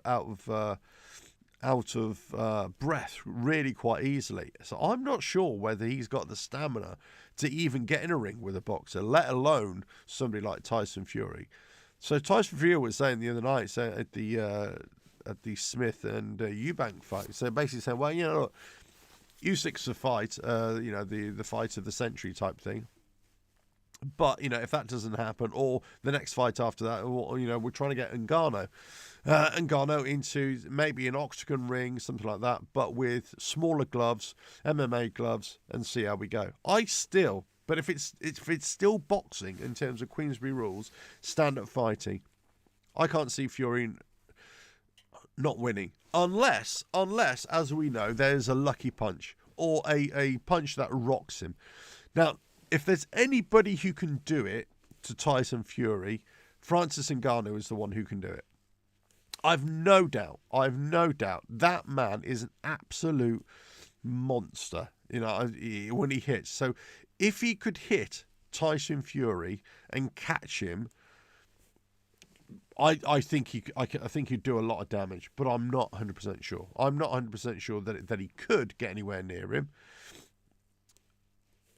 breath really quite easily. So I'm not sure whether he's got the stamina to even get in a ring with a boxer, let alone somebody like Tyson Fury. So Tyson Fury was saying the other night, at the Smith and Eubank fight, so basically saying, well, you know, look, Usyk's a fight, you know, the fight of the century type thing. But, if that doesn't happen, or the next fight after that, or, we're trying to get Ngannou into maybe an octagon ring, something like that, but with smaller gloves, MMA gloves, and see how we go. But if it's still boxing in terms of Queensberry rules, stand-up fighting, I can't see Fury not winning. Unless, as we know, there's a lucky punch, or a punch that rocks him. Now, if there's anybody who can do it to Tyson Fury, Francis Ngannou is the one who can do it. I've no doubt. That man is an absolute monster, when he hits. So if he could hit Tyson Fury and catch him, I think he'd do a lot of damage, but I'm not 100% sure. I'm not 100% sure that he could get anywhere near him.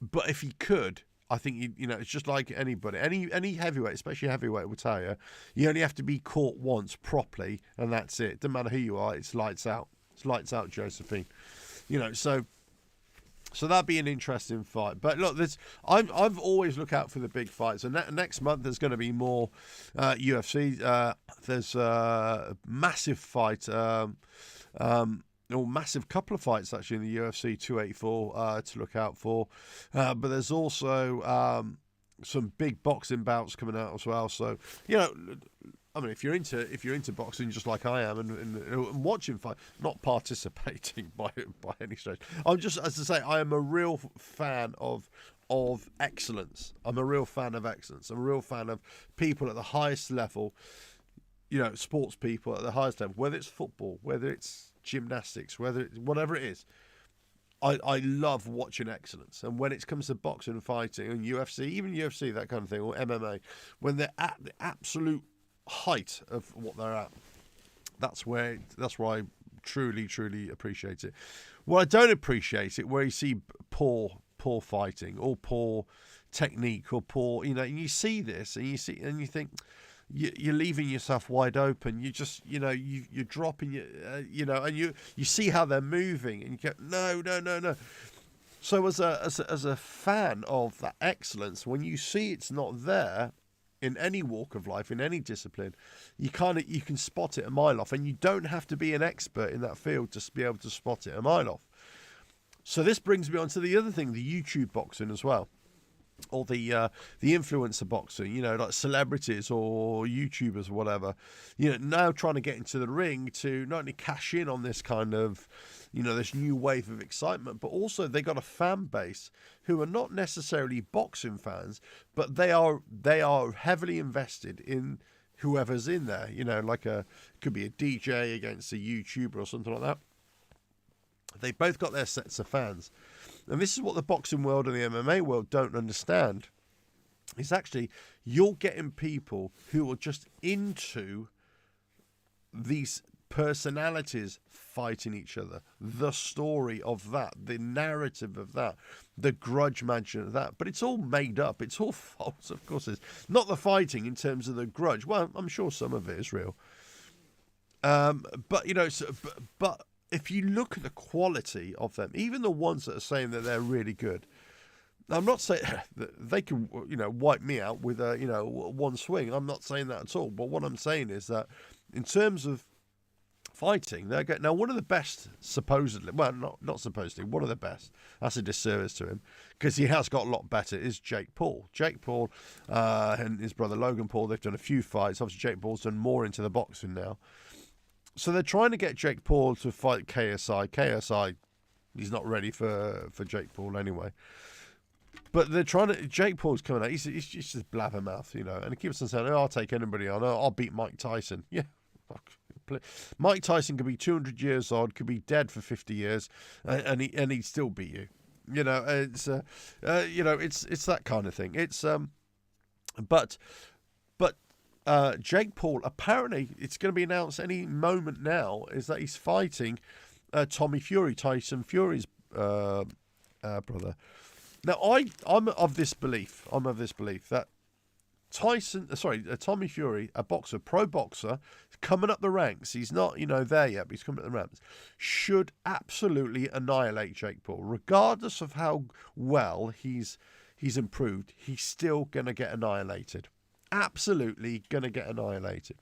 But if he could, I think it's just like anybody, any heavyweight, especially heavyweight, will tell you, you only have to be caught once properly, and that's it. Doesn't matter who you are, it's lights out. It's lights out, Josephine. So that'd be an interesting fight. But look, I've always looked out for the big fights. And next month there's going to be more UFC. There's a massive fight. Massive couple of fights actually in the UFC 284 to look out for, but there's also some big boxing bouts coming out as well. So I mean, if you're into boxing just like I am, and watching fight, not participating by any stretch, I'm just, as I say, I am a real fan of excellence. I'm a real fan of excellence. I'm a real fan of people at the highest level. Sports people at the highest level, whether it's football, whether it's gymnastics, whatever it is, I love watching excellence. And when it comes to boxing and fighting and UFC, even UFC, that kind of thing, or MMA, when they're at the absolute height of what they're at, that's where I truly appreciate it. Well, I don't appreciate it where you see poor fighting or poor technique or poor, and you see this and you think, you're leaving yourself wide open. You just, you're dropping, and you see how they're moving, and you go, no. So as a fan of that excellence, when you see it's not there in any walk of life, in any discipline, you can spot it a mile off, and you don't have to be an expert in that field to be able to spot it a mile off. So this brings me on to the other thing, the YouTube boxing as well. Or the influencer boxing, like celebrities or YouTubers or whatever, now trying to get into the ring to not only cash in on this kind of, this new wave of excitement, but also they got a fan base who are not necessarily boxing fans, but they are heavily invested in whoever's in there, could be a DJ against a YouTuber or something like that. They both got their sets of fans. And this is what the boxing world and the MMA world don't understand. Is actually you're getting people who are just into these personalities fighting each other, the story of that, the narrative of that, the grudge mansion of that. But it's all made up. It's all false, of course. It's not the fighting in terms of the grudge. Well, I'm sure some of it is real. But if you look at the quality of them, even the ones that are saying that they're really good, I'm not saying that they can, wipe me out with one swing. I'm not saying that at all. But what I'm saying is that in terms of fighting, they're good. Now, one of the best, supposedly, well, not supposedly, one of the best, that's a disservice to him, because he has got a lot better, is Jake Paul. Jake Paul and his brother Logan Paul, they've done a few fights. Obviously, Jake Paul's done more into the boxing now. So they're trying to get Jake Paul to fight KSI. KSI, he's not ready for Jake Paul anyway. But they're trying to. Jake Paul's coming out. He's just a blabbermouth, and he keeps on saying, "Oh, I'll take anybody on. I'll beat Mike Tyson." Yeah, Mike Tyson could be 200 years old, could be dead for 50 years, and he'd still beat you. It's that kind of thing. It's but. Jake Paul, apparently, it's going to be announced any moment now, is that he's fighting Tommy Fury, Tyson Fury's brother. Now, I'm of this belief that Tommy Fury, a boxer, pro boxer, coming up the ranks, he's not, there yet, but he's coming up the ranks, should absolutely annihilate Jake Paul, regardless of how well he's he's improved, he's still going to get annihilated. Absolutely going to get annihilated.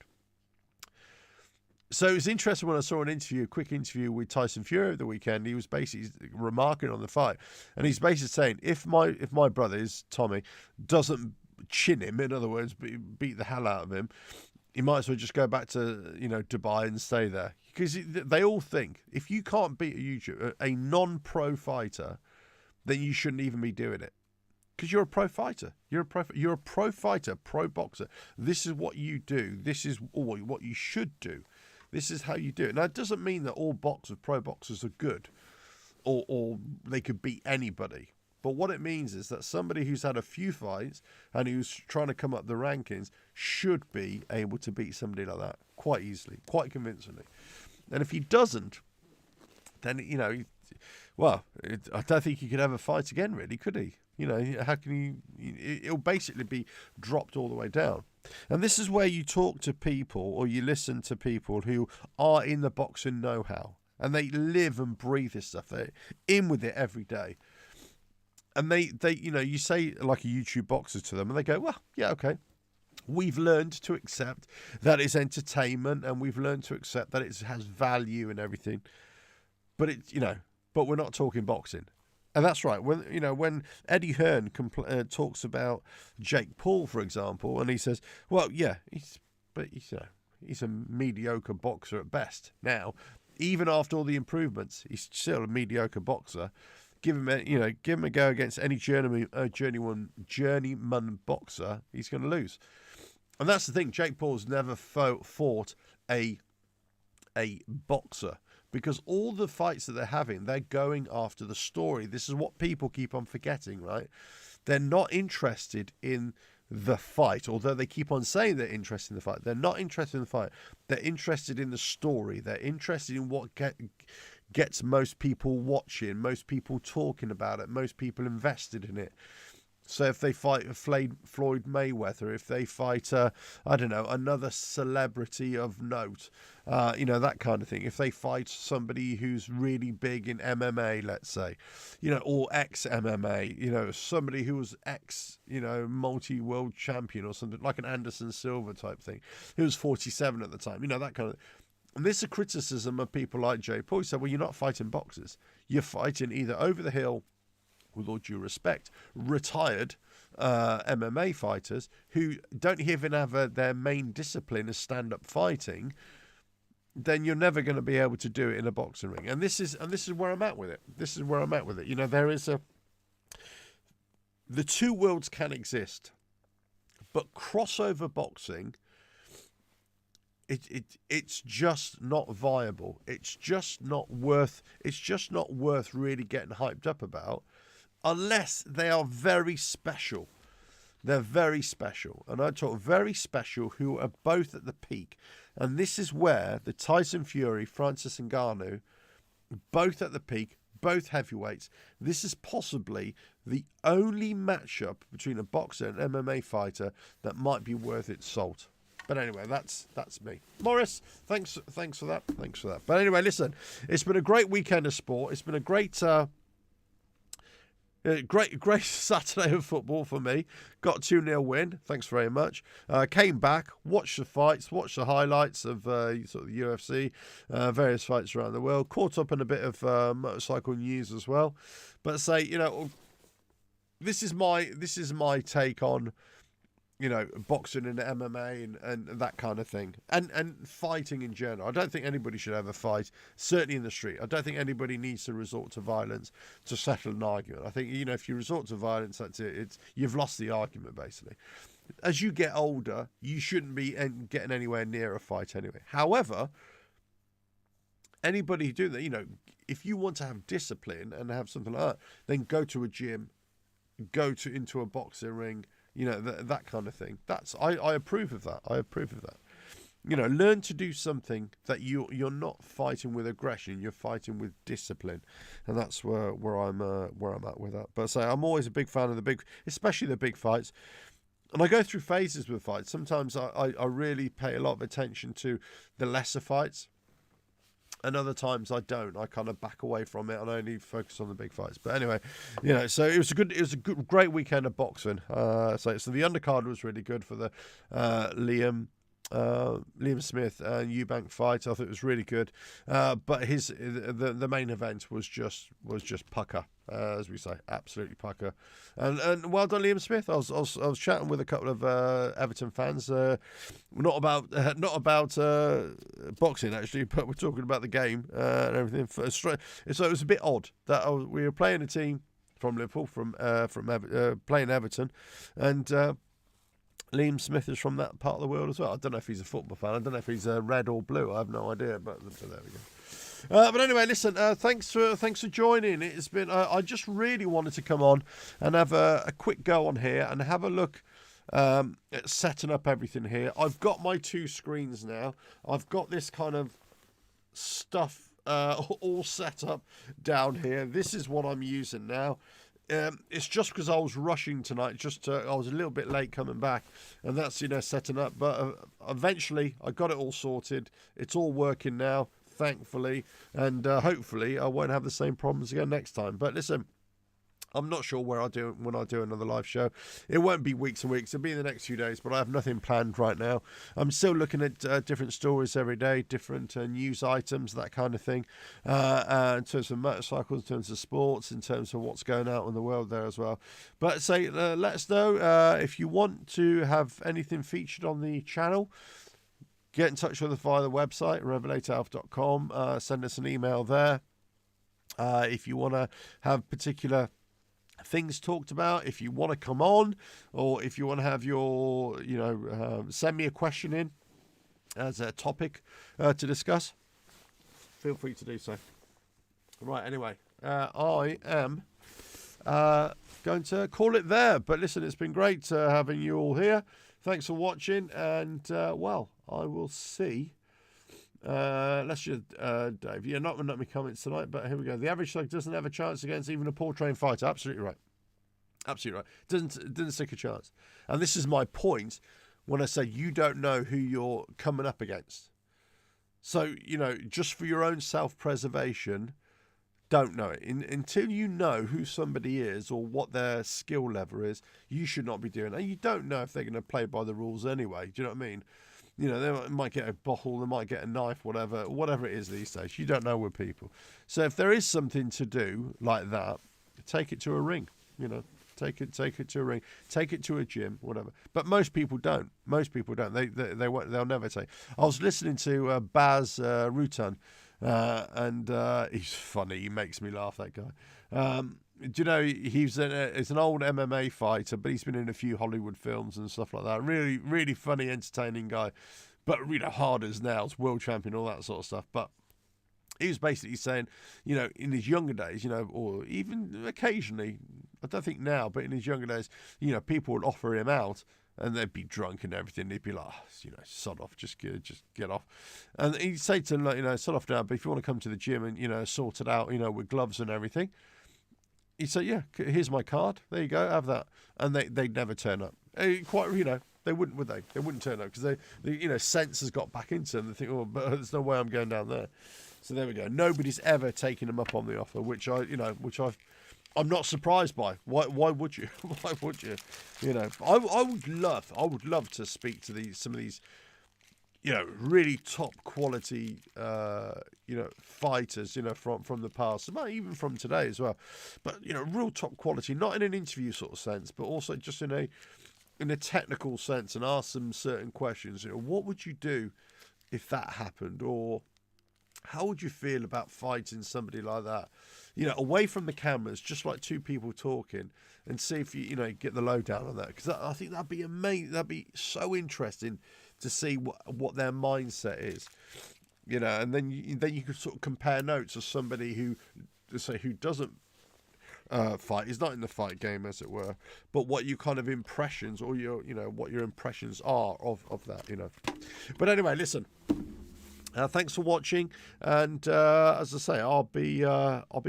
So it was interesting when I saw a quick interview with Tyson Fury over the weekend. He was basically remarking on the fight, and he's basically saying, if my brother, Tommy, doesn't chin him, in other words, beat the hell out of him, he might as well just go back to Dubai and stay there, because they all think if you can't beat a non-pro fighter, then you shouldn't even be doing it. Because you're a pro fighter. You're a pro fighter, pro boxer. This is what you do. This is what you should do. This is how you do it. Now, it doesn't mean that all pro boxers are good, or they could beat anybody. But what it means is that somebody who's had a few fights and who's trying to come up the rankings should be able to beat somebody like that quite easily, quite convincingly. And if he doesn't, then, I don't think he could ever fight again, really, could he? How can he? It'll basically be dropped all the way down. And this is where you talk to people, or you listen to people who are in the boxing know-how, and they live and breathe this stuff. They're in with it every day. And they you say like a YouTube boxer to them, and they go, well, yeah, okay. We've learned to accept that it's entertainment, and we've learned to accept that it has value and everything. But but we're not talking boxing. And that's right. When Eddie Hearn talks about Jake Paul, for example, and he says, well, yeah, he's a mediocre boxer at best. Now, even after all the improvements, he's still a mediocre boxer. Give him a go against any journeyman boxer, he's going to lose. And that's the thing. Jake Paul's never fought a boxer, because all the fights that they're having, they're going after the story. This is what people keep on forgetting, right? They're not interested in the fight, although they keep on saying they're interested in the fight. They're not interested in the fight. They're interested in the story. They're interested in what gets most people watching, most people talking about it, most people invested in it. So if they fight Floyd Mayweather, if they fight, another celebrity of note, that kind of thing. If they fight somebody who's really big in MMA, let's say, or ex-MMA, somebody who was multi-world champion or something, like an Anderson Silva type thing, who was 47 at the time, that kind of. And this is a criticism of people like Jay Paul. He said, well, you're not fighting boxers. You're fighting either over the hill, with all due respect, retired MMA fighters who don't even have their main discipline as stand-up fighting. Then you're never going to be able to do it in a boxing ring. And this is where I'm at with it. There is the two worlds can exist, but crossover boxing, it's just not viable. It's just not worth really getting hyped up about, unless they are very special. They're very special. And I talk very special who are both at the peak. And this is where the Tyson Fury, Francis Ngannou, both at the peak, both heavyweights. This is possibly the only matchup between a boxer and MMA fighter that might be worth its salt. But anyway, that's me. Morris, thanks for that. But anyway, listen, it's been a great weekend of sport. It's been a great Saturday of football for me. Got 2-0 win. Thanks very much. Came back, watched the fights, watched the highlights of sort of the UFC, various fights around the world. Caught up in a bit of motorcycle news as well. But this is my take on boxing and MMA and that kind of thing. And fighting in general. I don't think anybody should ever fight, certainly in the street. I don't think anybody needs to resort to violence to settle an argument. I think, if you resort to violence, that's it. You've lost the argument, basically. As you get older, you shouldn't be getting anywhere near a fight anyway. However, anybody who do that, if you want to have discipline and have something like that, then go to a gym, into a boxing ring, that kind of thing. I approve of that. Learn to do something that you're not fighting with aggression. You're fighting with discipline, and that's where I'm at with that. But I'm always a big fan of especially the big fights. And I go through phases with fights. Sometimes I really pay a lot of attention to the lesser fights. and other times I don't. I kind of back away from it and I only focus on the big fights. But anyway, you know, so it was great weekend of boxing. So the undercard was really good for the Liam Smith and Eubank fight. I thought it was really good, but the main event was just pucker, as we say, absolutely pucker. And well done, Liam Smith. I was chatting with a couple of Everton fans, not about boxing actually, but we're talking about the game and everything. So it was a bit odd that we were playing a team from Liverpool, playing Everton, and Liam Smith is from that part of the world as well. I don't know if he's a football fan. I don't know if he's red or blue. I have no idea. But so there we go. But anyway, listen. Thanks for joining. It's been. I just really wanted to come on and have a quick go on here and have a look at setting up everything here. I've got my 2 screens now. I've got this kind of stuff all set up down here. This is what I'm using now. It's just because I was rushing tonight. I was a little bit late coming back, and that's setting up. But eventually, I got it all sorted. It's all working now, thankfully, and hopefully, I won't have the same problems again next time. But listen, I'm not sure when I do another live show. It won't be weeks and weeks. It'll be in the next few days, but I have nothing planned right now. I'm still looking at different stories every day, different news items, that kind of thing, in terms of motorcycles, in terms of sports, in terms of what's going out in the world there as well. But let us know if you want to have anything featured on the channel. Get in touch with us via the website, revelatoralf.com. Send us an email there. If you want to have particular things talked about, if you want to come on, or if you want to have your send me a question in as a topic to discuss, feel free to do so. Right, anyway, I am going to call it there, but listen, it's been great having you all here. Thanks for watching, and well, I will see. Let's just Dave, you're not going to let me comments tonight, but here we go. The average slug doesn't have a chance against even a poor trained fighter. Absolutely right. Absolutely right. Didn't stick a chance. And this is my point when I say you don't know who you're coming up against. So, just for your own self-preservation, don't know it. Until you know who somebody is or what their skill level is, you should not be doing it. And you don't know if they're going to play by the rules anyway. Do you know what I mean? They might get a bottle, they might get a knife, whatever it is these days. You don't know with people. So if there is something to do like that, take it to a ring. Take it to a ring, take it to a gym, whatever. But most people don't. They'll never take. I was listening to Baz Rutan, and he's funny. He makes me laugh. That guy. Do you know he's an old MMA fighter, but he's been in a few Hollywood films and stuff like that. Really, really funny, entertaining guy, but hard as nails, world champion, all that sort of stuff. But he was basically saying, in his younger days, or even occasionally, I don't think now, but in his younger days, people would offer him out, and they'd be drunk and everything. They'd be like, sod off, just get off. And he'd say to them, sod off now, but if you want to come to the gym and, sort it out, with gloves and everything, he'd say, yeah, here's my card. There you go, have that. And they'd never turn up. Quite, they wouldn't, would they? They wouldn't turn up because sense has got back into them. They think, oh, but there's no way I'm going down there. So there we go. Nobody's ever taken them up on the offer, which I'm not surprised by. Why would you? Why would you? I would love to speak to some of these, really top quality, fighters, from the past, even from today as well. But real top quality, not in an interview sort of sense, but also just in a technical sense, and ask them certain questions. What would you do if that happened, or how would you feel about fighting somebody like that? Away from the cameras, just like two people talking, and see if you get the lowdown on that. Because I think that'd be amazing. That'd be so interesting to see what their mindset is. And then you could sort of compare notes of somebody who doesn't fight, is not in the fight game, as it were, but what your kind of impressions, or what your impressions are of that. But anyway, listen. Thanks for watching, and as I say, I'll be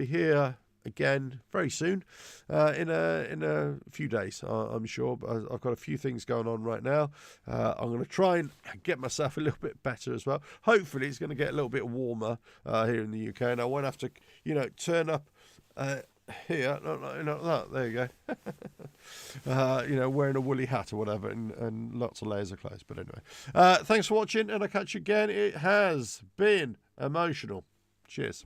here again very soon, in a few days, I'm sure. But I've got a few things going on right now. I'm going to try and get myself a little bit better as well. Hopefully it's going to get a little bit warmer here in the UK, and I won't have to, turn up here, that. There you go. Wearing a woolly hat or whatever, and lots of layers of clothes. But anyway, thanks for watching, and I'll catch you again. It has been emotional. Cheers.